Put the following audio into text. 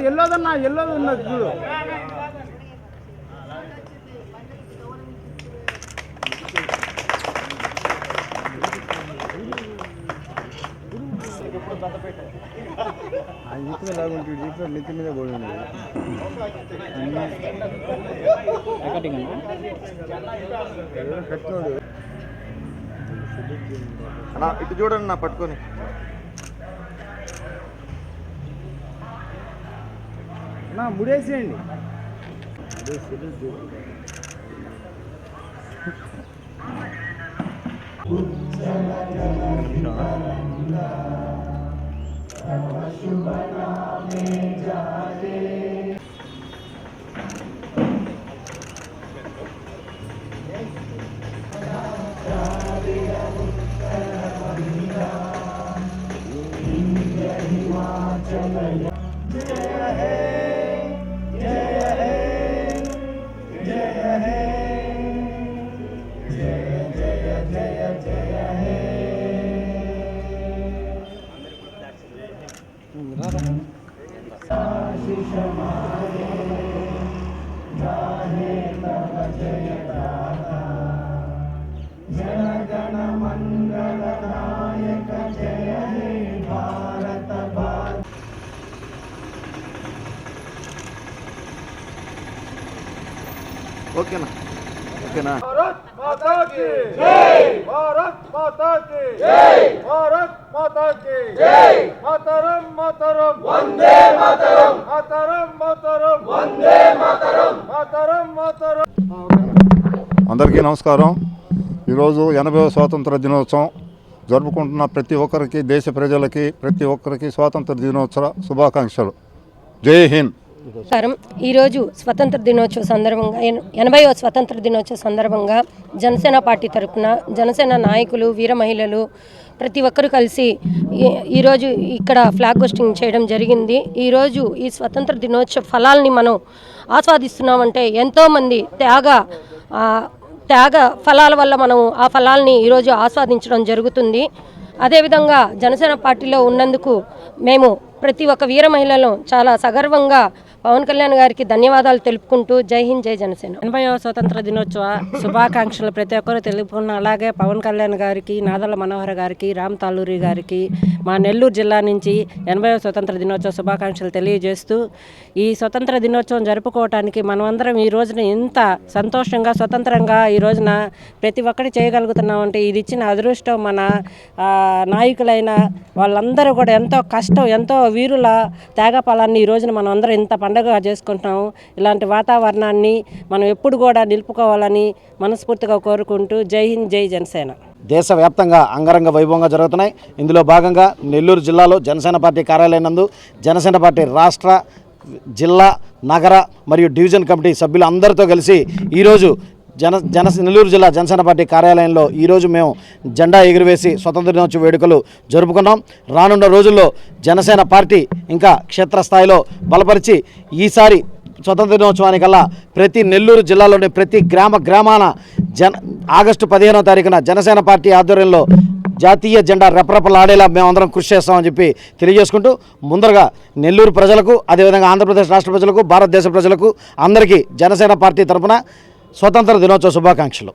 ఎల్లోదన్నా ఎల్లోది ఉన్నది చూడు. నెత్తి మీద పోయింది. అన్నా ఇటు చూడండి నా పట్టుకొని. నా ముడేసేయండి. జనగణ మంగళ నాయక జయ హే భారత భారత. ఓకేనా ఓకేనా. భారత్ మాతా కీ జై. భారత్ మాతా కీ జై. భారత్ మాతా కీ జై. మాతరం మాతరం వందే మాతరం. మాతరం మాతరం వందే మాతరం. మాతరం మాతరం. అందరికీ నమస్కారం. ఈరోజు 80వ స్వాతంత్ర దినోత్సవం జరుపుకుంటున్న ప్రతి ఒక్కరికి, దేశ ప్రజలకి, ప్రతి ఒక్కరికి స్వాతంత్ర దినోత్సవ శుభాకాంక్షలు. జై హింద్. ఈరోజు స్వతంత్ర దినోత్సవ సందర్భంగా 80వ స్వతంత్ర దినోత్సవ సందర్భంగా జనసేన పార్టీ తరఫున జనసేన నాయకులు, వీర మహిళలు ప్రతి ఒక్కరు కలిసి ఈరోజు ఇక్కడ ఫ్లాగ్ హోస్టింగ్ చేయడం జరిగింది. ఈరోజు ఈ స్వతంత్ర దినోత్సవ ఫలాల్ని మనం ఆస్వాదిస్తున్నామంటే ఎంతోమంది త్యాగ ఫలాల వల్ల మనం ఆ ఫలాల్ని ఈరోజు ఆస్వాదించడం జరుగుతుంది. అదేవిధంగా జనసేన పార్టీలో ఉన్నందుకు మేము ప్రతి ఒక్క వీర మహిళలను చాలా సగర్వంగా పవన్ కళ్యాణ్ గారికి ధన్యవాదాలు తెలుపుకుంటూ జై హింద్, జై జనసేన. 80వ స్వతంత్ర దినోత్సవ శుభాకాంక్షలు ప్రతి ఒక్కరు తెలుపుకున్న, అలాగే పవన్ కళ్యాణ్ గారికి, నాదల మనోహర్ గారికి, రామ్ తాలూరి గారికి మా నెల్లూరు జిల్లా నుంచి 80వ స్వతంత్ర దినోత్సవ శుభాకాంక్షలు తెలియజేస్తూ, ఈ స్వతంత్ర దినోత్సవం జరుపుకోవటానికి మనమందరం ఈ రోజున ఇంత సంతోషంగా, స్వతంత్రంగా ఈ రోజున ప్రతి ఒక్కటి చేయగలుగుతున్నామంటే ఇది ఇచ్చిన అదృష్టం. మన నాయకులైన వాళ్ళందరూ కూడా ఎంతో కష్టం, ఎంతో వీరుల త్యాగ ఫలాన్ని ఈ రోజున మనం అందరం ఇంత పండుగగా చేసుకుంటున్నాము. ఇలాంటి వాతావరణాన్ని మనం ఎప్పుడు కూడా నిలుపుకోవాలని మనస్ఫూర్తిగా కోరుకుంటూ జై హింద్, జై జనసేన. దేశవ్యాప్తంగా అంగరంగ వైభవంగా జరుగుతున్నాయి. ఇందులో భాగంగా నెల్లూరు జిల్లాలో జనసేన పార్టీ కార్యాలయం నందు జనసేన పార్టీ రాష్ట్ర, జిల్లా, నగర మరియు డివిజన్ కమిటీ సభ్యులు అందరితో కలిసి ఈరోజు నెల్లూరు జిల్లా జనసేన పార్టీ కార్యాలయంలో ఈరోజు మేము జెండా ఎగురవేసి స్వతంత్ర దినోత్సవ వేడుకలు జరుపుకున్నాం. రానున్న రోజుల్లో జనసేన పార్టీ ఇంకా క్షేత్రస్థాయిలో బలపరిచి ఈసారి స్వతంత్ర దినోత్సవానికల్లా ప్రతి నెల్లూరు జిల్లాలోని ప్రతి గ్రామాన ఆగస్టు 15వ తారీఖున జనసేన పార్టీ ఆధ్వర్యంలో జాతీయ జెండా రెపరెపలాడేలా మేమందరం కృషి చేస్తామని చెప్పి తెలియజేసుకుంటూ, ముందరగా నెల్లూరు ప్రజలకు, అదేవిధంగా ఆంధ్రప్రదేశ్ రాష్ట్ర ప్రజలకు, భారతదేశ ప్రజలకు అందరికీ జనసేన పార్టీ తరఫున స్వతంత్ర దినోత్సవ శుభాకాంక్షలు.